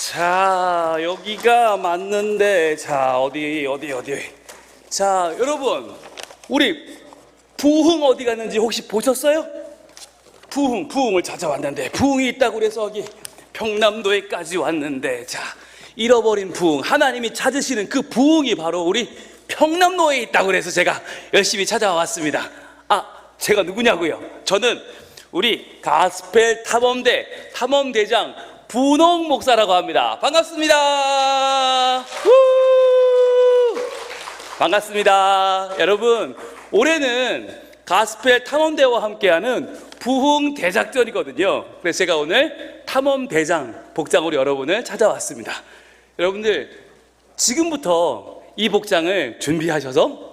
자, 여기가 맞는데, 자, 어디. 자, 여러분, 우리 부흥 어디 갔는지 혹시 보셨어요? 부흥을 찾아왔는데, 부흥이 있다고 그래서 여기 평남도에까지 왔는데, 자, 잃어버린 부흥, 하나님이 찾으시는 그 부흥이 바로 우리 평남도에 있다고 그래서 제가 열심히 찾아왔습니다. 제가 누구냐고요? 저는 우리 가스펠 탐험대 탐험대장 분홍 목사라고 합니다. 반갑습니다. 반갑습니다. 여러분, 올해는 가스펠 탐험대와 함께하는 부흥 대작전이거든요. 그래서 제가 오늘 탐험대장 복장으로 여러분을 찾아왔습니다. 여러분들, 지금부터 이 복장을 준비하셔서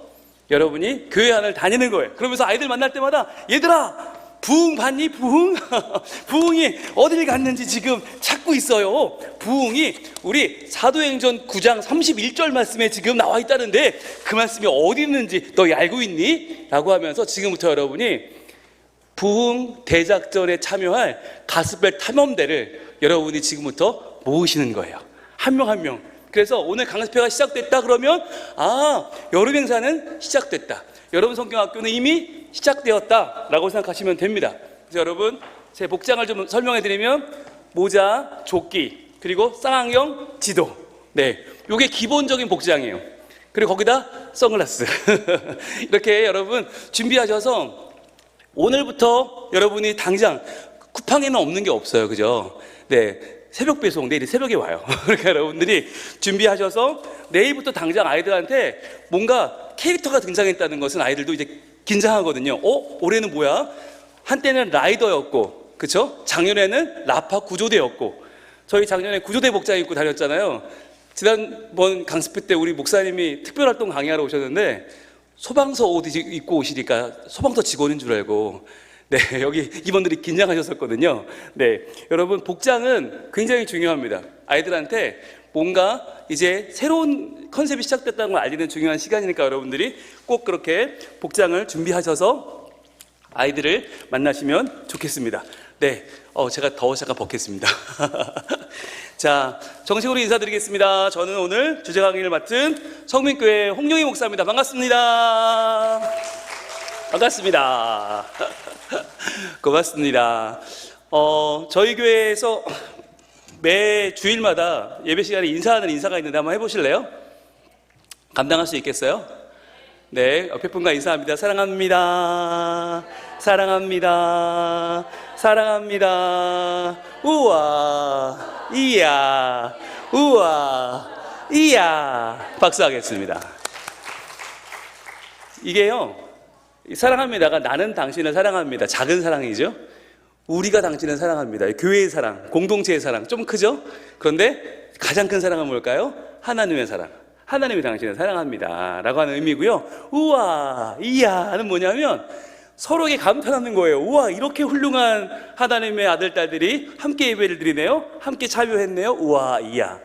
여러분이 교회 안을 다니는 거예요. 그러면서 아이들 만날 때마다, 얘들아, 부흥 봤니? 부흥? 부흥이 어딜 갔는지 지금 찾고 있어요. 부흥이 우리 사도행전 9장 31절 말씀에 지금 나와 있다는데, 그 말씀이 어디 있는지 너 알고 있니? 라고 하면서 지금부터 여러분이 부흥 대작전에 참여할 가스펠 탐험대를 여러분이 지금부터 모으시는 거예요. 한 명 한 명. 그래서 오늘 강습회가 시작됐다 그러면, 여름 행사는 시작됐다, 여러분 성경학교는 이미 시작되었다 라고 생각하시면 됩니다. 그래서 여러분, 제 복장을 좀 설명해 드리면, 모자, 조끼, 그리고 쌍안경, 지도, 요게 기본적인 복장이에요. 그리고 거기다 선글라스 이렇게 여러분 준비하셔서 오늘부터 여러분이 당장, 쿠팡에는 없는 게 없어요, 그죠? 새벽 배송, 내일 새벽에 와요. 그러니까 여러분들이 준비하셔서 내일부터 당장 아이들한테 뭔가 캐릭터가 등장했다는 것은 아이들도 이제 긴장하거든요. 올해는 뭐야? 한때는 라이더였고, 그쵸? 작년에는 라파 구조대였고, 저희 작년에 구조대 복장 입고 다녔잖아요. 지난번 강습회 때 우리 목사님이 특별활동 강의하러 오셨는데 소방서 옷 입고 오시니까 소방서 직원인 줄 알고, 여기 임원들이 긴장하셨었거든요. 여러분, 복장은 굉장히 중요합니다. 아이들한테 뭔가 이제 새로운 컨셉이 시작됐다는 걸 알리는 중요한 시간이니까 여러분들이 꼭 그렇게 복장을 준비하셔서 아이들을 만나시면 좋겠습니다. 제가 더워서 잠깐 벗겠습니다. 자, 정식으로 인사드리겠습니다. 저는 오늘 주제 강의를 맡은 성민교회 홍용희 목사입니다. 반갑습니다. 반갑습니다. 고맙습니다. 저희 교회에서 매 주일마다 예배 시간에 인사하는 인사가 있는데 한번 해보실래요? 감당할 수 있겠어요? 옆에 분과 인사합니다. 사랑합니다. 사랑합니다. 사랑합니다. 우와, 이야, 우와, 이야. 박수하겠습니다. 이게요, 사랑합니다가 나는 당신을 사랑합니다, 작은 사랑이죠. 우리가 당신을 사랑합니다, 교회의 사랑, 공동체의 사랑, 좀 크죠? 그런데 가장 큰 사랑은 뭘까요? 하나님의 사랑. 하나님이 당신을 사랑합니다 라고 하는 의미고요. 우와, 이야는 뭐냐면 서로에게 감탄하는 거예요. 우와, 이렇게 훌륭한 하나님의 아들, 딸들이 함께 예배를 드리네요, 함께 참여했네요. 우와, 이야.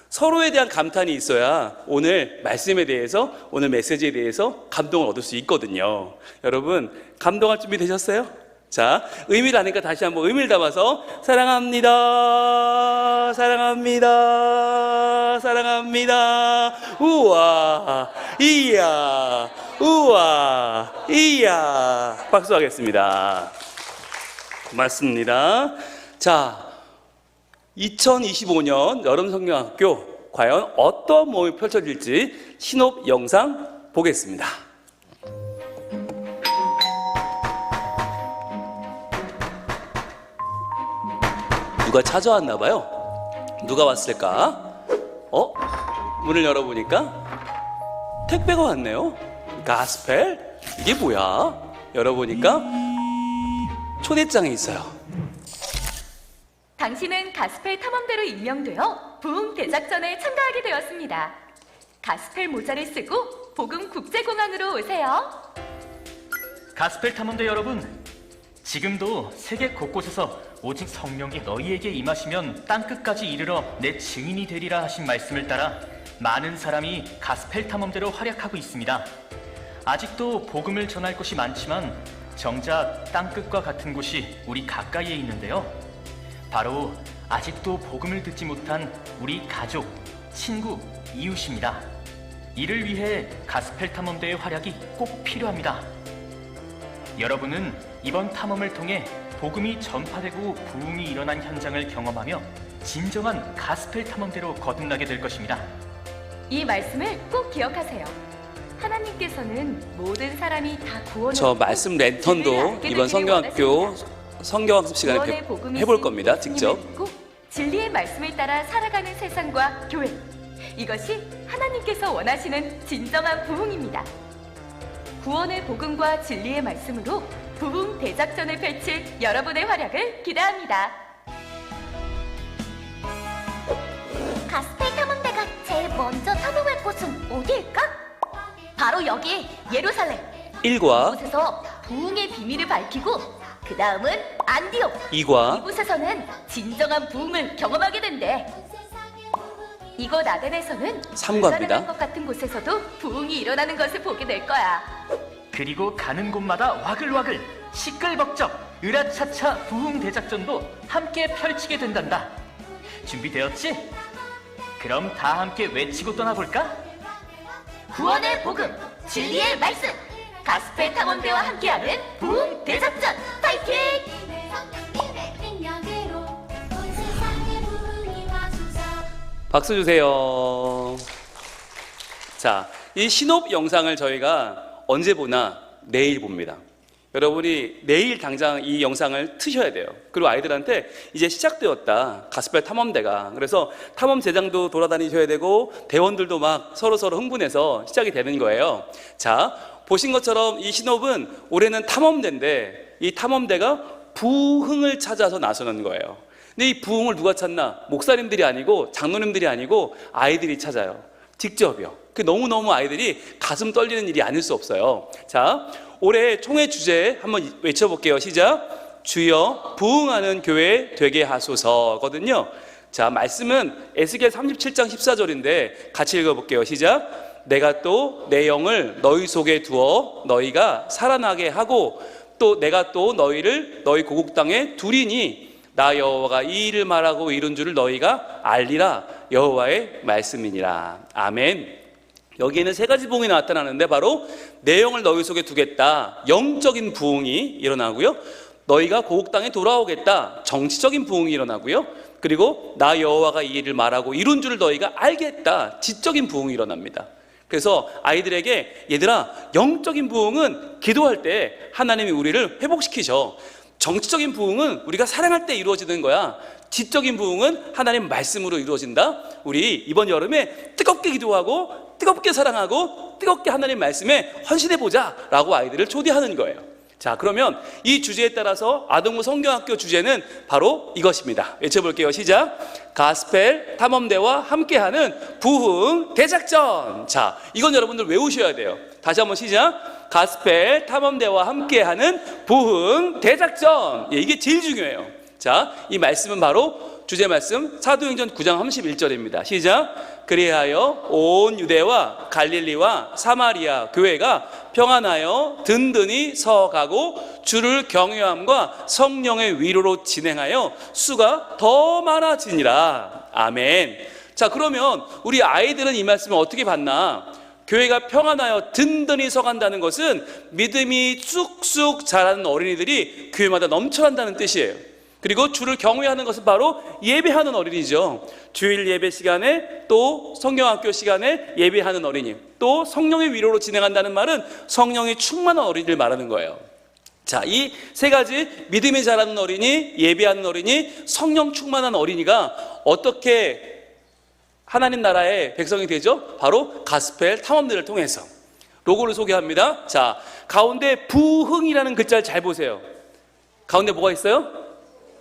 서로에 대한 감탄이 있어야 오늘 말씀에 대해서, 오늘 메시지에 대해서 감동을 얻을 수 있거든요. 여러분, 감동할 준비 되셨어요? 자, 의미를 아니까 다시 한번 의미를 담아서 사랑합니다. 사랑합니다. 사랑합니다. 우와, 이야, 우와, 이야. 박수하겠습니다. 고맙습니다. 자, 2025년 여름성경학교 과연 어떤 모험이 펼쳐질지 신업 영상 보겠습니다. 누가 찾아왔나 봐요. 누가 왔을까? 문을 열어보니까 택배가 왔네요. 가스펠? 이게 뭐야? 열어보니까 초대장이 있어요. 당신은 가스펠 탐험대로 임명되어 부흥 대작전에 참가하게 되었습니다. 가스펠 모자를 쓰고 복음 국제공항으로 오세요. 가스펠 탐험대 여러분, 지금도 세계 곳곳에서 오직 성령이 너희에게 임하시면 땅끝까지 이르러 내 증인이 되리라 하신 말씀을 따라 많은 사람이 가스펠 탐험대로 활약하고 있습니다. 아직도 복음을 전할 곳이 많지만 정작 땅끝과 같은 곳이 우리 가까이에 있는데요. 바로 아직도 복음을 듣지 못한 우리 가족, 친구, 이웃입니다. 이를 위해 가스펠 탐험대의 활약이 꼭 필요합니다. 여러분은 이번 탐험을 통해 복음이 전파되고 부흥이 일어난 현장을 경험하며 진정한 가스펠 탐험대로 거듭나게 될 것입니다. 이 말씀을 꼭 기억하세요. 하나님께서는 모든 사람이 다 구원을 저 얻고 말씀 진리를 랜턴도 알게 이번 되기를 성경학교 원하십니다. 성경학습 시간에 구원의 복음이 해볼 있으니 겁니다. 예수님을 직접. 믿고 진리의 말씀을 따라 살아가는 세상과 교회. 이것이 하나님께서 원하시는 진정한 부흥입니다. 구원의 복음과 진리의 말씀으로 부흥 대작전을 펼칠 여러분의 활약을 기대합니다. 가스펠 탐험대가 제일 먼저 탐험할 곳은 어디일까? 바로 여기 예루살렘. 1과 이곳에서 부흥의 비밀을 밝히고 그 다음은 안디옥. 2과 이곳에서는 진정한 부흥을 경험하게 된대. 이곳 아덴에서는 3 과입니다. 불가능한 것 같은 곳에서도 부흥이 일어나는 것을 보게 될 거야. 그리고 가는 곳마다 와글와글, 시끌벅적, 으라차차 부흥 대작전도 함께 펼치게 된단다. 준비되었지? 그럼 다 함께 외치고 떠나볼까? 구원의 복음, 진리의 말씀. 가스펠 탐험대와 함께하는 부흥 대작전 파이팅! 박수 주세요. 자, 이 신업 영상을 저희가 언제 보나 내일 봅니다. 여러분이 내일 당장 이 영상을 트셔야 돼요. 그리고 아이들한테 이제 시작되었다. 가스펠 탐험대가. 그래서 탐험 제장도 돌아다니셔야 되고 대원들도 막 서로 흥분해서 시작이 되는 거예요. 자, 보신 것처럼 이 신업은 올해는 탐험대인데 이 탐험대가 부흥을 찾아서 나서는 거예요. 근데 이 부흥을 누가 찾나? 목사님들이 아니고 장로님들이 아니고 아이들이 찾아요. 직접이요. 그 너무너무 아이들이 가슴 떨리는 일이 아닐 수 없어요. 자, 올해 총회 주제 한번 외쳐볼게요. 시작. 주여 부흥하는 교회 되게 하소서거든요. 자, 말씀은 에스겔 37장 14절인데 같이 읽어볼게요. 시작. 내가 또 내 영을 너희 속에 두어 너희가 살아나게 하고 또 내가 또 너희를 너희 고국 땅에 두리니 나 여호와가 이 일을 말하고 이룬 줄을 너희가 알리라. 여호와의 말씀이니라. 아멘. 여기에는 세 가지 부흥이 나타나는데 바로 내 영을 너희 속에 두겠다. 영적인 부흥이 일어나고요. 너희가 고국 땅에 돌아오겠다. 정치적인 부흥이 일어나고요. 그리고 나 여호와가 이 일을 말하고 이룬 줄을 너희가 알겠다. 지적인 부흥이 일어납니다. 그래서 아이들에게 얘들아, 영적인 부흥은 기도할 때 하나님이 우리를 회복시키셔. 정치적인 부흥은 우리가 사랑할 때 이루어지는 거야. 지적인 부흥은 하나님 말씀으로 이루어진다. 우리 이번 여름에 뜨겁게 기도하고 뜨겁게 사랑하고 뜨겁게 하나님 말씀에 헌신해보자 라고 아이들을 초대하는 거예요. 자, 그러면 이 주제에 따라서 아동부 성경학교 주제는 바로 이것입니다. 외쳐볼게요. 시작. 가스펠 탐험대와 함께하는 부흥 대작전. 자, 이건 여러분들 외우셔야 돼요. 다시 한번 시작. 가스펠 탐험대와 함께하는 부흥 대작전. 예, 이게 제일 중요해요. 자, 이 말씀은 바로 주제 말씀 사도행전 9장 31절입니다. 시작. 그리하여 온 유대와 갈릴리와 사마리아 교회가 평안하여 든든히 서가고 주를 경외함과 성령의 위로로 진행하여 수가 더 많아지니라. 아멘. 자, 그러면 우리 아이들은 이 말씀을 어떻게 받나? 교회가 평안하여 든든히 서간다는 것은 믿음이 쑥쑥 자라는 어린이들이 교회마다 넘쳐난다는 뜻이에요. 그리고 주를 경외하는 것은 바로 예배하는 어린이죠. 주일 예배 시간에 또 성경학교 시간에 예배하는 어린이, 또 성령의 위로로 진행한다는 말은 성령이 충만한 어린이를 말하는 거예요. 자, 이 세 가지 믿음이 자라는 어린이, 예배하는 어린이, 성령 충만한 어린이가 어떻게 하나님 나라의 백성이 되죠? 바로 가스펠 탐험대를 통해서. 로고를 소개합니다. 자, 가운데 부흥이라는 글자를 잘 보세요. 가운데 뭐가 있어요?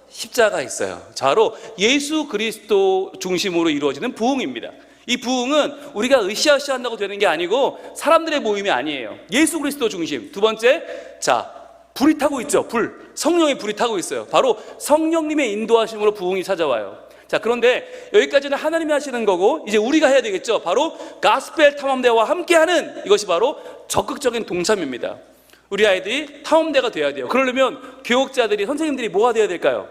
십자가 있어요. 바로 예수 그리스도 중심으로 이루어지는 부흥입니다. 이 부흥은 우리가 으쌰으쌰 한다고 되는 게 아니고 사람들의 모임이 아니에요. 예수 그리스도 중심. 두 번째, 자, 불이 타고 있죠. 불. 성령의 불이 타고 있어요. 바로 성령님의 인도하심으로 부흥이 찾아와요. 자, 그런데 여기까지는 하나님이 하시는 거고 이제 우리가 해야 되겠죠. 바로 가스펠 탐험대와 함께하는 이것이 바로 적극적인 동참입니다. 우리 아이들이 탐험대가 돼야 돼요. 그러려면 교육자들이, 선생님들이 뭐가 돼야 될까요?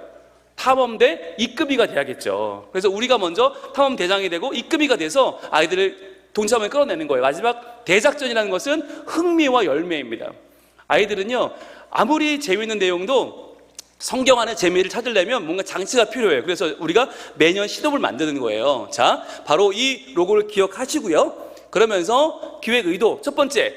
탐험대 이급이가 돼야겠죠. 그래서 우리가 먼저 탐험대장이 되고 이급이가 돼서 아이들을 동참을 끌어내는 거예요. 마지막 대작전이라는 것은 흥미와 열매입니다. 아이들은요, 아무리 재미있는 내용도 성경 안에 재미를 찾으려면 뭔가 장치가 필요해요. 그래서 우리가 매년 시도를 만드는 거예요. 자, 바로 이 로고를 기억하시고요. 그러면서 기획 의도 첫 번째,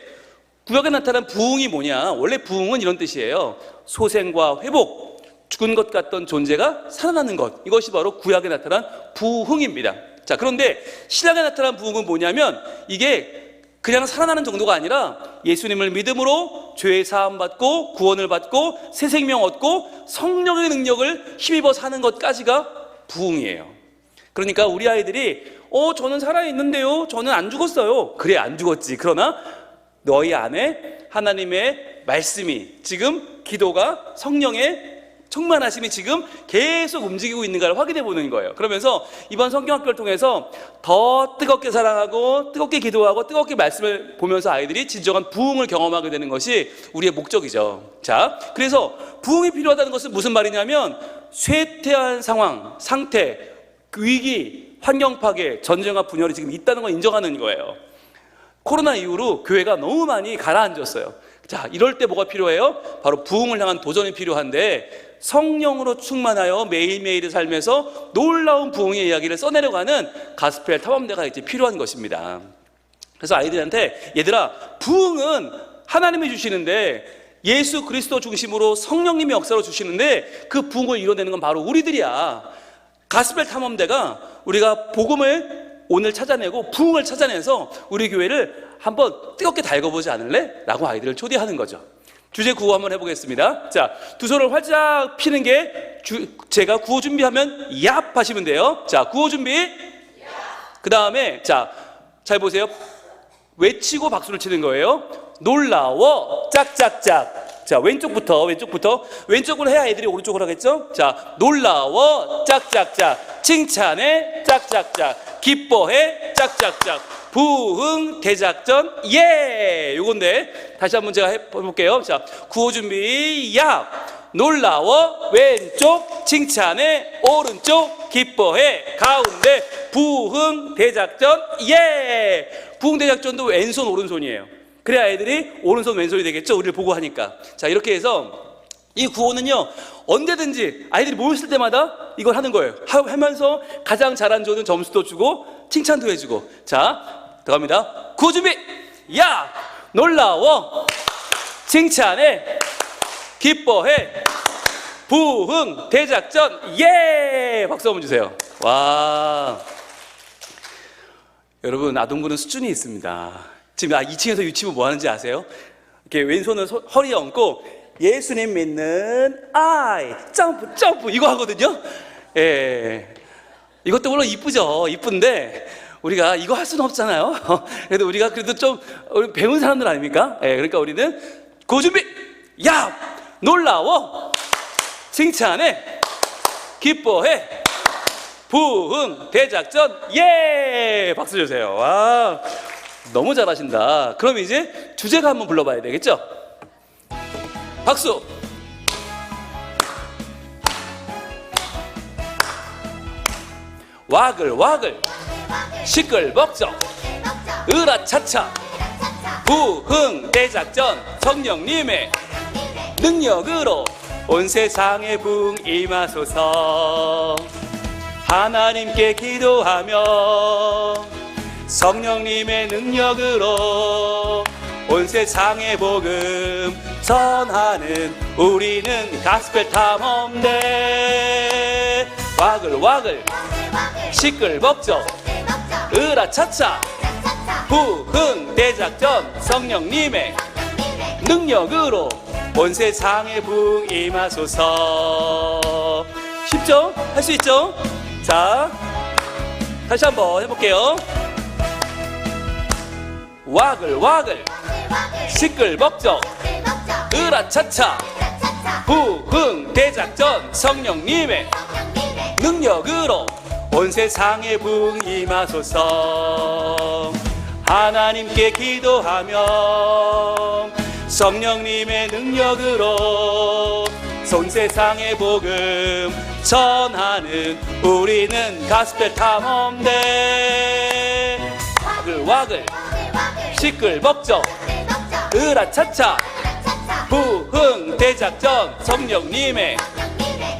구약에 나타난 부흥이 뭐냐? 원래 부흥은 이런 뜻이에요. 소생과 회복, 죽은 것 같던 존재가 살아나는 것. 이것이 바로 구약에 나타난 부흥입니다. 자, 그런데 신약에 나타난 부흥은 뭐냐면 이게 그냥 살아나는 정도가 아니라 예수님을 믿음으로 죄의 사함 받고 구원을 받고 새 생명 얻고 성령의 능력을 힘입어 사는 것까지가 부흥이에요. 그러니까 우리 아이들이 저는 살아있는데요, 저는 안 죽었어요. 그래, 안 죽었지. 그러나 너희 안에 하나님의 말씀이, 지금 기도가 성령의 충만하심이 지금 계속 움직이고 있는 걸 확인해 보는 거예요. 그러면서 이번 성경학교를 통해서 더 뜨겁게 사랑하고 뜨겁게 기도하고 뜨겁게 말씀을 보면서 아이들이 진정한 부흥을 경험하게 되는 것이 우리의 목적이죠. 자, 그래서 부흥이 필요하다는 것은 무슨 말이냐면 쇠퇴한 상태, 위기, 환경 파괴, 전쟁과 분열이 지금 있다는 걸 인정하는 거예요. 코로나 이후로 교회가 너무 많이 가라앉았어요. 자, 이럴 때 뭐가 필요해요? 바로 부흥을 향한 도전이 필요한데 성령으로 충만하여 매일매일의 삶에서 놀라운 부흥의 이야기를 써내려가는 가스펠 탐험대가 이제 필요한 것입니다. 그래서 아이들한테 얘들아, 부흥은 하나님이 주시는데 예수 그리스도 중심으로 성령님의 역사로 주시는데 그 부흥을 이뤄내는 건 바로 우리들이야. 가스펠 탐험대가 우리가 복음을 오늘 찾아내고 부흥을 찾아내서 우리 교회를 한번 뜨겁게 달궈보지 않을래? 라고 아이들을 초대하는 거죠. 주제 구호 한번 해보겠습니다. 자, 두 손을 활짝 피는 게 제가 구호 준비하면 얍 하시면 돼요. 자, 구호 준비. 그 다음에 자, 잘 보세요. 외치고 박수를 치는 거예요. 놀라워 짝짝짝. 자, 왼쪽부터 왼쪽으로 해야 애들이 오른쪽으로 하겠죠. 자, 놀라워 짝짝짝, 칭찬해 짝짝짝, 기뻐해 짝짝짝, 부흥 대작전 예! 요건데 다시 한번 제가 해볼게요. 자, 구호 준비 야! 놀라워 왼쪽, 칭찬해 오른쪽, 기뻐해 가운데, 부흥 대작전 예! 부흥 대작전도 왼손 오른손이에요. 그래야 애들이 오른손 왼손이 되겠죠. 우리를 보고 하니까. 자, 이렇게 해서 이 구호는요, 언제든지 아이들이 모였을 때마다 이걸 하는 거예요. 하면서 가장 잘한 조는 점수도 주고 칭찬도 해주고. 자, 들어갑니다. 구호 준비 야! 놀라워 칭찬해 기뻐해 부흥 대작전 예! 박수 한번 주세요. 와, 여러분, 아동부는 수준이 있습니다. 지금 2층에서 유치부 뭐 하는지 아세요? 이렇게 왼손을 허리에 얹고 예수님 믿는 아이 점프 이거 하거든요. 예, 이것도 물론 이쁘죠. 이쁜데 우리가 이거 할 수는 없잖아요. 그래도 우리가 그래도 좀 배운 사람들 아닙니까? 예, 그러니까 우리는 고 준비 야! 놀라워 칭찬해 기뻐해 부흥 대작전 예! 박수 주세요. 와, 너무 잘하신다. 그럼 이제 주제가 한번 불러봐야 되겠죠? 박수. 와글와글 시끌벅적 으라차차 부흥 대작전 성령님의 능력으로 온 세상에 부흥 임하소서. 하나님께 기도하며 성령님의 능력으로 온 세상의 복음 전하는 우리는 가스펠 탐험대. 와글와글 시끌벅적 으라차차 부흥 대작전 성령님의 능력으로 온 세상의 부흥 임하소서. 쉽죠? 할 수 있죠? 자, 다시 한번 해볼게요. 와글와글 시끌벅적 으라차차 부흥 대작전 성령님의 능력으로 온 세상에 부흥 임하소서. 하나님께 기도하며 성령님의 능력으로 온 세상의 복음 전하는 우리는 가스펠 탐험대. 와글와글 시끌벅적 으라차차 부흥 대작전 성령님의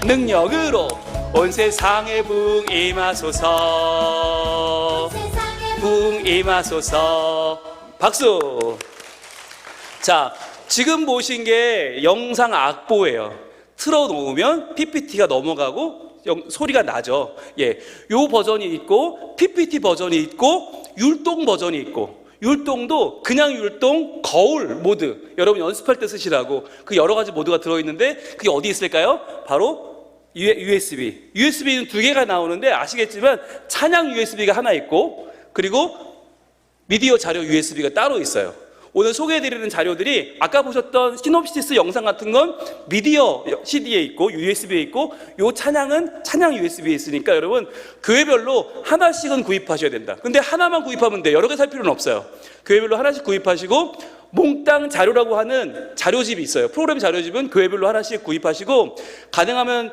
능력으로 온 세상에 부흥 임하소서. 부흥 임하소서. 박수. 자, 지금 보신 게 영상 악보예요. 틀어놓으면 PPT가 넘어가고 소리가 나죠. 예, 요 버전이 있고 PPT 버전이 있고 율동 버전이 있고, 율동도 그냥 율동, 거울 모드, 여러분 연습할 때 쓰시라고 그 여러 가지 모드가 들어있는데 그게 어디 있을까요? 바로 USB는 두 개가 나오는데 아시겠지만 찬양 USB가 하나 있고 그리고 미디어 자료 USB가 따로 있어요. 오늘 소개해드리는 자료들이 아까 보셨던 시놉시스 영상 같은 건 미디어 CD에 있고 USB에 있고, 요 찬양은 찬양 USB에 있으니까 여러분 교회별로 하나씩은 구입하셔야 된다. 근데 하나만 구입하면 돼요. 여러 개 살 필요는 없어요. 교회별로 하나씩 구입하시고, 몽땅 자료라고 하는 자료집이 있어요. 프로그램 자료집은 교회별로 하나씩 구입하시고, 가능하면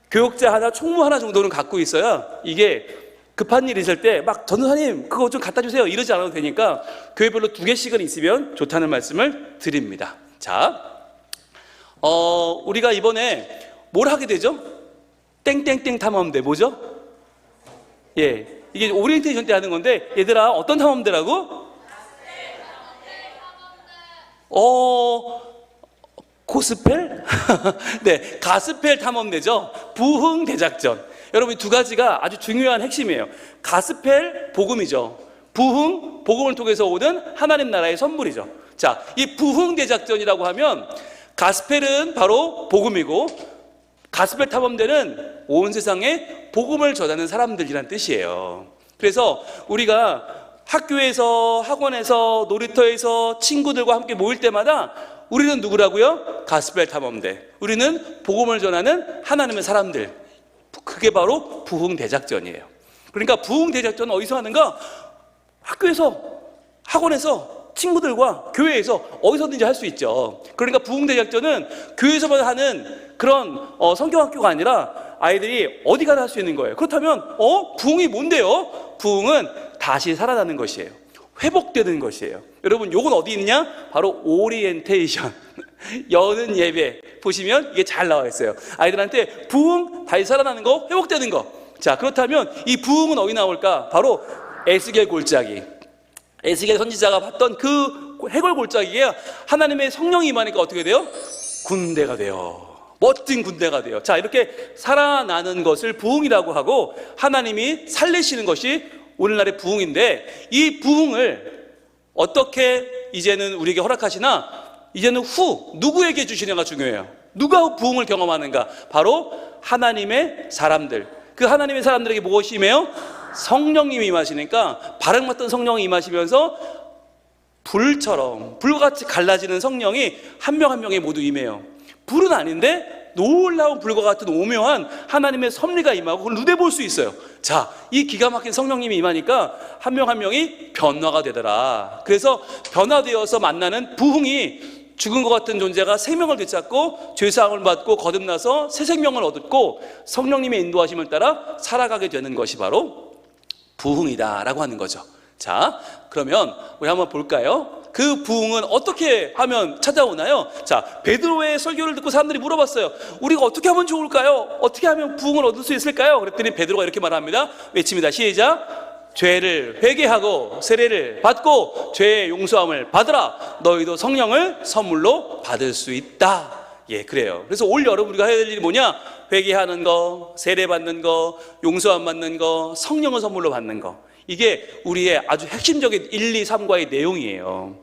교역자 하나, 총무 하나 정도는 갖고 있어야 이게 급한 일 있을 때 막 전도사님 그거 좀 갖다 주세요 이러지 않아도 되니까 교회별로 2개씩은 있으면 좋다는 말씀을 드립니다. 자, 우리가 이번에 뭘 하게 되죠? 땡땡땡 탐험대 뭐죠? 예, 이게 오리엔테이션 때 하는 건데, 얘들아 어떤 탐험대라고? 고스펠? 네, 가스펠 탐험대죠. 부흥 대작전. 여러분 두 가지가 아주 중요한 핵심이에요. 가스펠 복음이죠. 부흥 복음을 통해서 오는 하나님 나라의 선물이죠. 자, 이 부흥 대작전이라고 하면 가스펠은 바로 복음이고 가스펠 탐험대는 온 세상에 복음을 전하는 사람들이란 뜻이에요. 그래서 우리가 학교에서, 학원에서, 놀이터에서 친구들과 함께 모일 때마다 우리는 누구라고요? 가스펠 탐험대. 우리는 복음을 전하는 하나님의 사람들. 그게 바로 부흥 대작전이에요. 그러니까 부흥 대작전은 어디서 하는가? 학교에서, 학원에서, 친구들과 교회에서 어디서든지 할 수 있죠. 그러니까 부흥 대작전은 교회에서만 하는 그런 성경학교가 아니라 아이들이 어디 가나 할 수 있는 거예요. 그렇다면 부흥이 뭔데요? 부흥은 다시 살아나는 것이에요. 회복되는 것이에요. 여러분 요건 어디 있냐? 바로 오리엔테이션 여는 예배 보시면 이게 잘 나와 있어요. 아이들한테 부흥, 다시 살아나는 거, 회복되는 거. 자, 그렇다면 이 부흥은 어디 나올까? 바로 에스겔 골짜기. 에스겔 선지자가 봤던 그 해골 골짜기에 하나님의 성령이 임하니까 어떻게 돼요? 군대가 돼요. 멋진 군대가 돼요. 자, 이렇게 살아나는 것을 부흥이라고 하고 하나님이 살리시는 것이 오늘날의 부흥인데, 이 부흥을 어떻게 이제는 우리에게 허락하시나? 이제는 누구에게 주시냐가 중요해요. 누가 부흥을 경험하는가? 바로 하나님의 사람들. 그 하나님의 사람들에게 무엇이 임해요? 성령님이 임하시니까 바람 같은 성령이 임하시면서 불처럼 불같이 갈라지는 성령이 한 명 한 명에 모두 임해요. 불은 아닌데 놀라운 불과 같은 오묘한 하나님의 섭리가 임하고 그걸 눈에 볼 수 있어요. 자, 이 기가 막힌 성령님이 임하니까 한 명 한 명이 변화가 되더라. 그래서 변화되어서 만나는 부흥이 죽은 것 같은 존재가 생명을 되찾고 죄사함을 받고 거듭나서 새 생명을 얻고 성령님의 인도하심을 따라 살아가게 되는 것이 바로 부흥이다라고 하는 거죠. 자, 그러면 우리 한번 볼까요? 그 부흥은 어떻게 하면 찾아오나요? 자, 베드로의 설교를 듣고 사람들이 물어봤어요. 우리가 어떻게 하면 좋을까요? 어떻게 하면 부흥을 얻을 수 있을까요? 그랬더니 베드로가 이렇게 말합니다. 외칩니다. 시작. 죄를 회개하고 세례를 받고 죄의 용서함을 받으라. 너희도 성령을 선물로 받을 수 있다. 예, 그래요. 그래서 올 여름 우리가 해야 될 일이 뭐냐? 회개하는 거, 세례 받는 거, 용서함 받는 거, 성령을 선물로 받는 거. 이게 우리의 아주 핵심적인 1, 2, 3과의 내용이에요.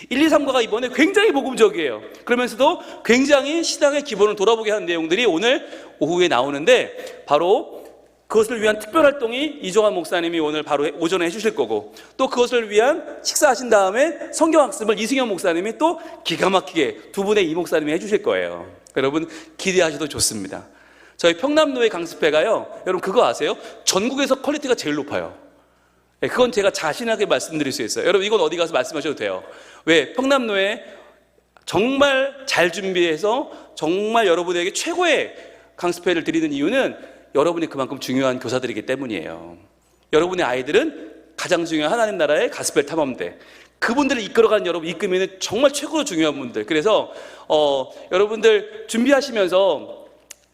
1, 2, 3과가 이번에 굉장히 복음적이에요. 그러면서도 굉장히 신앙의 기본을 돌아보게 하는 내용들이 오늘 오후에 나오는데, 바로 그것을 위한 특별활동이 이종환 목사님이 오늘 바로 오전에 해주실 거고, 또 그것을 위한 식사하신 다음에 성경학습을 이승현 목사님이 또 기가 막히게 두 분의 이 목사님이 해주실 거예요. 여러분 기대하셔도 좋습니다. 저희 평남노회 강습회가요, 여러분 그거 아세요? 전국에서 퀄리티가 제일 높아요. 그건 제가 자신하게 말씀드릴 수 있어요. 여러분 이건 어디 가서 말씀하셔도 돼요. 왜? 평남노회 정말 잘 준비해서 정말 여러분에게 최고의 강습회를 드리는 이유는 여러분이 그만큼 중요한 교사들이기 때문이에요. 여러분의 아이들은 가장 중요한 하나님 나라의 가스펠 탐험대, 그분들을 이끌어가는 여러분, 이끌면 정말 최고로 중요한 분들. 그래서 여러분들 준비하시면서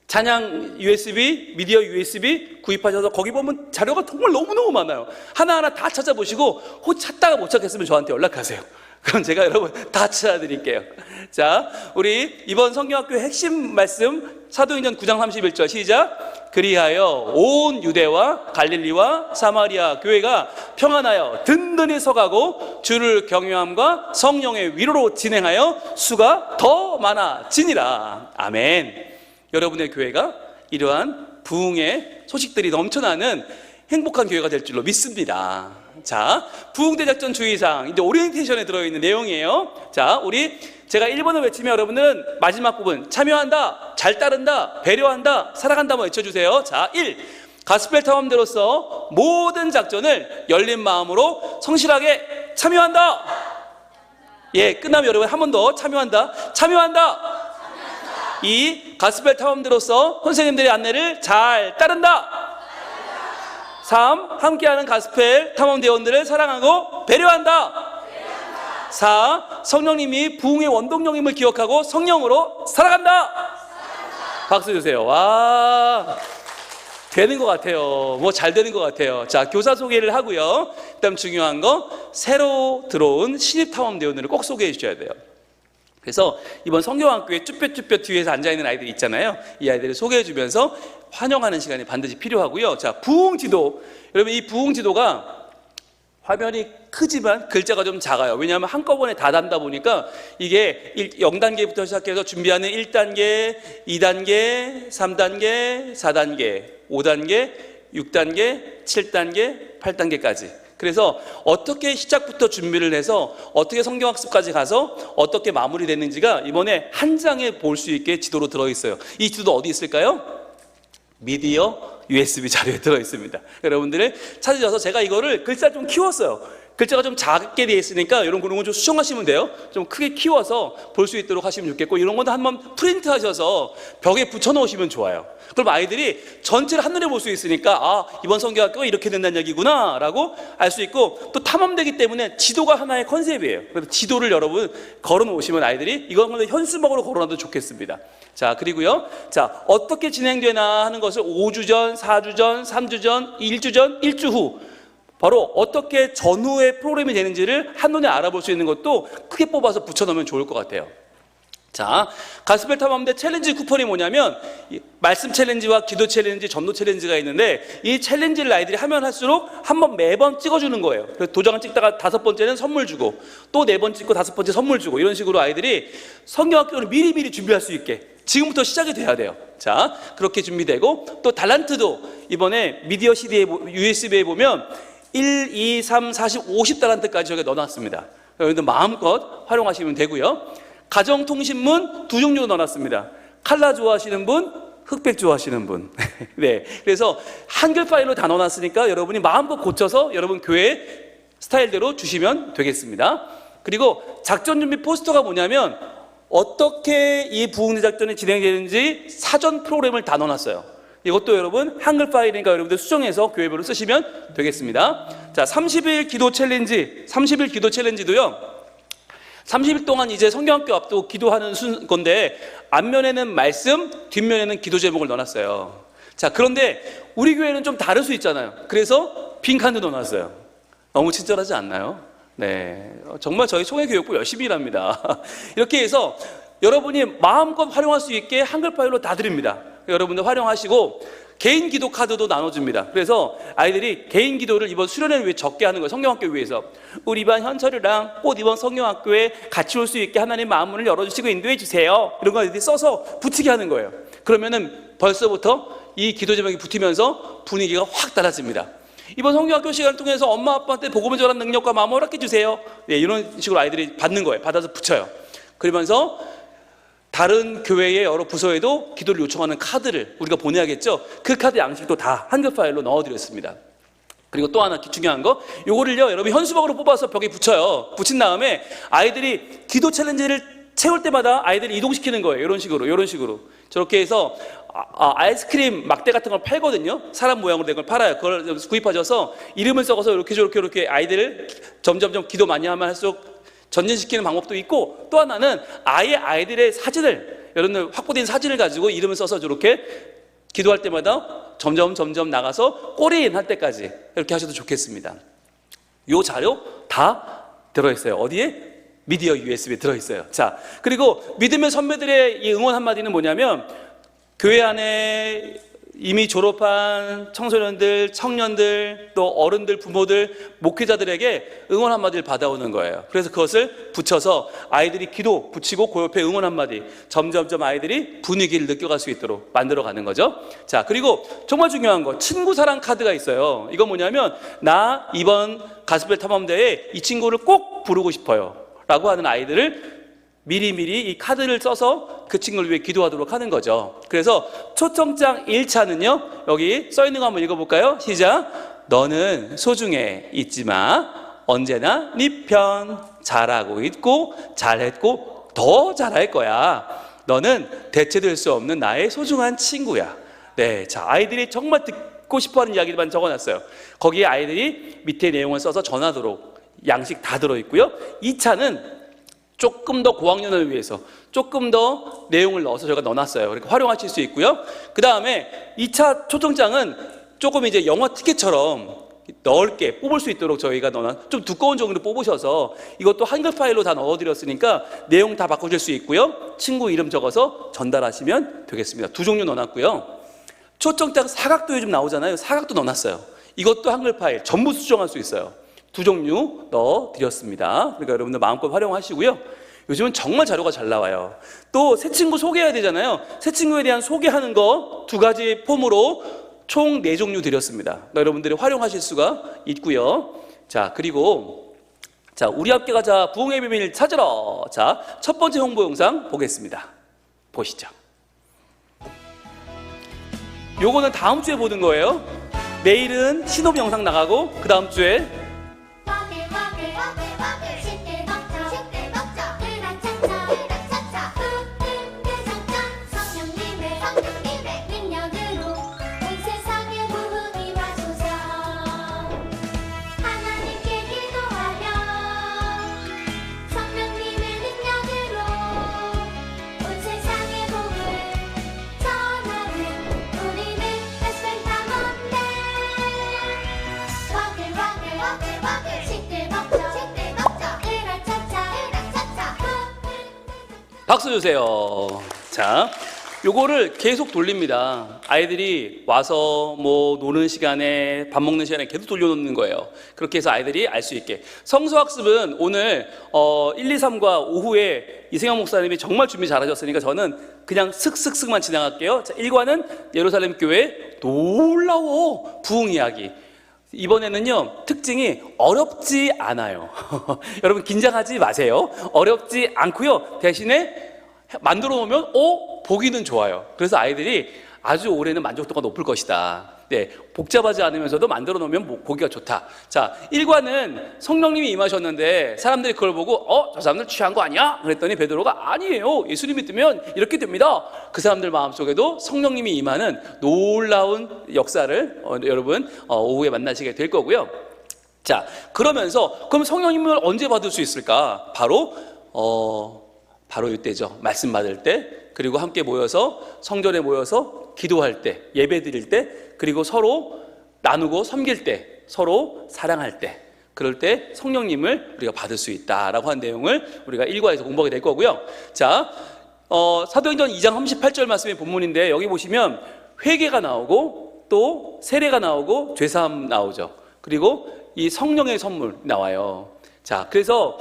찬양 USB, 미디어 USB 구입하셔서 거기 보면 자료가 정말 너무너무 많아요. 하나하나 다 찾아보시고 혹 찾다가 못 찾겠으면 저한테 연락하세요. 그럼 제가 여러분 다 찾아드릴게요. 자, 우리 이번 성경학교의 핵심 말씀 사도행전 9장 31절 시작. 그리하여 온 유대와 갈릴리와 사마리아 교회가 평안하여 든든히 서가고 주를 경외함과 성령의 위로로 진행하여 수가 더 많아지니라. 아멘. 여러분의 교회가 이러한 부흥의 소식들이 넘쳐나는 행복한 교회가 될 줄로 믿습니다. 자, 부흥대작전 주의사항, 이제 오리엔테이션에 들어있는 내용이에요. 자, 제가 1번을 외치면 여러분은 마지막 부분 참여한다, 잘 따른다, 배려한다, 사랑한다 한번 외쳐주세요. 자, 1. 가스펠 탐험대로서 모든 작전을 열린 마음으로 성실하게 참여한다. 예, 끝나면 여러분 한 번 더 참여한다. 2. 가스펠 탐험대로서 선생님들의 안내를 잘 따른다. 3. 함께하는 가스펠 탐험대원들을 사랑하고 배려한다. 4. 성령님이 부흥의 원동력임을 기억하고 성령으로 살아간다. 박수 주세요. 와, 되는 것 같아요. 뭐 잘 되는 것 같아요. 자, 교사 소개를 하고요. 그다음 중요한 거, 새로 들어온 신입 탐험대원들을 꼭 소개해 주셔야 돼요. 그래서 이번 성경학교에 쭈뼛쭈뼛 뒤에서 앉아있는 아이들이 있잖아요. 이 아이들을 소개해주면서 환영하는 시간이 반드시 필요하고요. 자, 부흥지도. 여러분, 이 부흥지도가 화면이 크지만 글자가 좀 작아요. 왜냐하면 한꺼번에 다 담다 보니까 이게 0단계부터 시작해서 준비하는 1단계, 2단계, 3단계, 4단계, 5단계, 6단계, 7단계, 8단계까지. 그래서 어떻게 시작부터 준비를 해서 어떻게 성경학습까지 가서 어떻게 마무리됐는지가 이번에 한 장에 볼 수 있게 지도로 들어있어요. 이 지도도 어디 있을까요? 미디어 USB 자료에 들어있습니다. 여러분들을 찾으셔서 제가 이거를 글자 좀 키웠어요. 글자가 좀 작게 되어 있으니까 이런 건 좀 수정하시면 돼요. 좀 크게 키워서 볼 수 있도록 하시면 좋겠고, 이런 것도 한번 프린트 하셔서 벽에 붙여 놓으시면 좋아요. 그럼 아이들이 전체를 한눈에 볼 수 있으니까, 아, 이번 성경학교가 이렇게 된다는 얘기구나 라고 알 수 있고, 또 탐험되기 때문에 지도가 하나의 컨셉이에요. 그래서 지도를 여러분 걸어 놓으시면 아이들이 이건 현수막으로 걸어 놔도 좋겠습니다. 자, 그리고요, 자, 어떻게 진행되나 하는 것을 5주 전, 4주 전, 3주 전, 1주 전, 1주 후, 바로 어떻게 전후의 프로그램이 되는지를 한눈에 알아볼 수 있는 것도 크게 뽑아서 붙여놓으면 좋을 것 같아요. 자, 가스펠 탐험대 챌린지 쿠폰이 뭐냐면, 말씀 챌린지와 기도 챌린지, 전도 챌린지가 있는데, 이 챌린지를 아이들이 하면 할수록 한번 매번 찍어주는 거예요. 그래서 도장을 찍다가 5번째는 선물 주고, 또 4번 찍고 5번째 선물 주고, 이런 식으로 아이들이 성경학교를 미리미리 준비할 수 있게 지금부터 시작이 돼야 돼요. 자, 그렇게 준비되고, 또 달란트도 이번에 미디어 CD에, USB에 보면 1, 2, 3, 40, 50달란트까지 저기 넣어놨습니다. 여러분들 마음껏 활용하시면 되고요. 가정통신문 2종류로 넣어놨습니다. 칼라 좋아하시는 분, 흑백 좋아하시는 분. 네, 그래서 한글 파일로 다 넣어놨으니까 여러분이 마음껏 고쳐서 여러분 교회 스타일대로 주시면 되겠습니다. 그리고 작전 준비 포스터가 뭐냐면, 어떻게 이 부흥대 작전이 진행되는지 사전 프로그램을 다 넣어놨어요. 이것도 여러분 한글 파일이니까 여러분들 수정해서 교회별로 쓰시면 되겠습니다. 자, 30일 기도 챌린지, 30일 기도 챌린지도요, 30일 동안 이제 성경학교 앞두고 기도하는 건데, 앞면에는 말씀, 뒷면에는 기도 제목을 넣어놨어요. 자, 그런데 우리 교회는 좀 다를 수 있잖아요. 그래서 빈칸도 넣어놨어요. 너무 친절하지 않나요? 네, 정말 저희 총회교육부 열심히 일합니다. 이렇게 해서 여러분이 마음껏 활용할 수 있게 한글 파일로 다 드립니다. 여러분들 활용하시고, 개인 기도 카드도 나눠줍니다. 그래서 아이들이 개인 기도를 이번 수련회를 위해 적게 하는 거예요. 성경학교 위해서. 우리 반 현철이랑 꼭 이번 성경학교에 같이 올 수 있게 하나님 마음문을 열어주시고 인도해 주세요. 이런 거 아이들이 써서 붙이게 하는 거예요. 그러면은 벌써부터 이 기도 제목이 붙으면서 분위기가 확 달라집니다. 이번 성경학교 시간을 통해서 엄마 아빠한테 복음을 전하는 능력과 마음을 허락해 주세요. 네, 이런 식으로 아이들이 받는 거예요. 받아서 붙여요. 그러면서 다른 교회의 여러 부서에도 기도를 요청하는 카드를 우리가 보내야겠죠. 그 카드 양식도 다 한글 파일로 넣어드렸습니다. 그리고 또 하나 중요한 거, 요거를요 여러분 현수막으로 뽑아서 벽에 붙여요. 붙인 다음에 아이들이 기도 챌린지를 채울 때마다 아이들을 이동시키는 거예요. 이런 식으로 저렇게 해서 아이스크림 막대 같은 걸 팔거든요. 사람 모양으로 된 걸 팔아요. 그걸 구입하셔서 이름을 적어서 이렇게 아이들을 점점점 기도 많이 하면 할수록 전진시키는 방법도 있고, 또 하나는 아예 아이들의 사진을, 여러분들 확보된 사진을 가지고 이름을 써서 저렇게 기도할 때마다 점점 나가서 꼬리인 할 때까지 이렇게 하셔도 좋겠습니다. 요 자료 다 들어있어요. 어디에? 미디어 USB에 들어있어요. 자, 그리고 믿음의 선배들의 이 응원 한마디는 뭐냐면, 교회 안에 이미 졸업한 청소년들, 청년들, 또 어른들, 부모들, 목회자들에게 응원 한마디를 받아오는 거예요. 그래서 그것을 붙여서 아이들이 기도 붙이고 그 옆에 응원 한마디, 점점점 아이들이 분위기를 느껴갈 수 있도록 만들어가는 거죠. 자, 그리고 정말 중요한 거, 친구 사랑 카드가 있어요. 이건 뭐냐면, 나 이번 가스펠 탐험대회에 이 친구를 꼭 부르고 싶어요 라고 하는 아이들을 미리미리 이 카드를 써서 그 친구를 위해 기도하도록 하는 거죠. 그래서 초청장 1차는요, 여기 써 있는 거 한번 읽어볼까요? 시작. 너는 소중해 잊지 마. 언제나 네 편 잘하고 있고 잘했고 더 잘할 거야. 너는 대체될 수 없는 나의 소중한 친구야. 네, 자, 아이들이 정말 듣고 싶어하는 이야기만 적어놨어요. 거기에 아이들이 밑에 내용을 써서 전하도록 양식 다 들어있고요. 2차는 조금 더 고학년을 위해서 조금 더 내용을 넣어서 저희가 넣어놨어요. 그러니까 활용하실 수 있고요. 그 다음에 2차 초청장은 조금 이제 영화 티켓처럼 넓게 뽑을 수 있도록 저희가 넣어놨, 좀 두꺼운 종이로 뽑으셔서 이것도 한글 파일로 다 넣어드렸으니까 내용 다 바꾸실 수 있고요. 친구 이름 적어서 전달하시면 되겠습니다. 두 종류 넣어놨고요. 초청장 사각도 요즘 나오잖아요. 사각도 넣어놨어요. 이것도 한글 파일 전부 수정할 수 있어요. 두 종류 넣어드렸습니다. 그러니까 여러분들 마음껏 활용하시고요. 요즘은 정말 자료가 잘 나와요. 또 새 친구 소개해야 되잖아요. 새 친구에 대한 소개하는 거 2가지 폼으로 총 4종류 드렸습니다. 그러니까 여러분들이 활용하실 수가 있고요. 자, 그리고 자, 우리 함께 가자 부흥의 비밀 찾으러. 자, 첫 번째 홍보 영상 보겠습니다. 보시죠. 요거는 다음 주에 보는 거예요. 내일은 신호비 영상 나가고 그 다음 주에 박수 주세요. 자, 요거를 계속 돌립니다. 아이들이 와서 뭐 노는 시간에, 밥 먹는 시간에 계속 돌려놓는 거예요. 그렇게 해서 아이들이 알 수 있게. 성서학습은 오늘 1, 2, 3과 오후에 이승영 목사님이 정말 준비 잘하셨으니까 저는 그냥 슥슥슥만 지나갈게요. 자, 1과는 예루살렘 교회 놀라워 부흥 이야기. 이번에는요, 특징이 어렵지 않아요. 여러분 긴장하지 마세요. 어렵지 않고요. 대신에 만들어 놓으면 보기는 좋아요. 그래서 아이들이 아주 올해는 만족도가 높을 것이다. 네, 복잡하지 않으면서도 만들어 놓으면 보기가 좋다. 자, 1과는 성령님이 임하셨는데 사람들이 그걸 보고 저 사람들 취한 거 아니야? 그랬더니 베드로가 아니에요. 예수님 믿으면 이렇게 됩니다. 그 사람들 마음속에도 성령님이 임하는 놀라운 역사를 여러분 오후에 만나시게 될 거고요. 자, 그러면서 그럼 성령님을 언제 받을 수 있을까? 바로 이때죠. 말씀 받을 때, 그리고 함께 모여서 성전에 모여서 기도할 때, 예배 드릴 때, 그리고 서로 나누고 섬길 때, 서로 사랑할 때, 그럴 때 성령님을 우리가 받을 수 있다라고 한 내용을 우리가 1과에서 공부하게 될 거고요. 자, 사도행전 2장 38절 말씀의 본문인데 여기 보시면 회개가 나오고 또 세례가 나오고 죄사함 나오죠. 그리고 이 성령의 선물 나와요. 자, 그래서